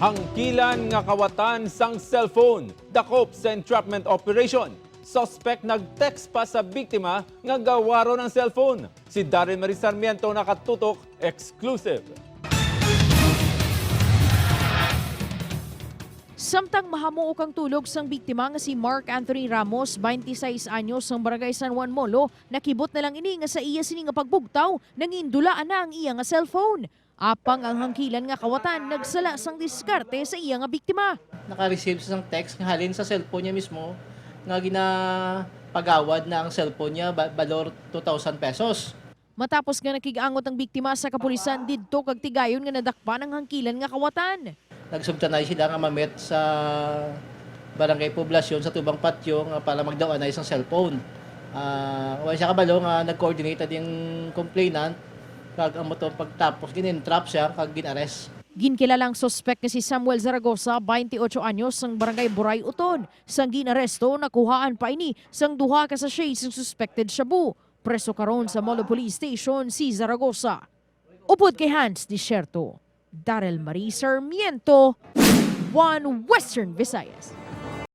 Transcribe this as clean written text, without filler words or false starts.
Hangkilan nga kawatan sang cellphone, dakop sa entrapment operation. Suspect nag-text pa sa biktima nga gawaro ng cellphone. Si Darren Marie Sarmiento nakatutok, exclusive. Samtang mahamuok ang tulog sang biktima nga si Mark Anthony Ramos, 26 anyos ng barangay San Juan Molo, nakibot na lang ini nga sa iya sini nga pagbugtaw, nangindulaan na ang iya nga cellphone. Apang ang hangkilan nga kawatan, nagsala sang diskarte sa iya nga biktima. Naka-receive sa text nga halin sa cellphone niya mismo nga ginapagawad na ang cellphone niya balor 2,000 pesos. Matapos nga nakigangot ang biktima sa kapulisan didto kag tigayon nga nadakpan ang hangkilan nga kawatan. Nagsubtanay sila nga mamit sa barangay poblasyon sa tubang patio nga para magdawanay sa cellphone. Wala siya kabalo nga nag-coordinate yung complainant kag ang motor pagtapos gin-entrap siya kag gin-arrest. Ginkilalang suspect na si Samuel Zaragoza, 28 anyos, sang barangay Buray Uton. Sang ginaresto, nakuhaan pa ini sang duha ka sachet sang suspected shabu. Preso karon sa Molo Police Station si Zaragoza. Upod kay Hans Desierto, Darrell Marie Sarmiento, One Western Visayas.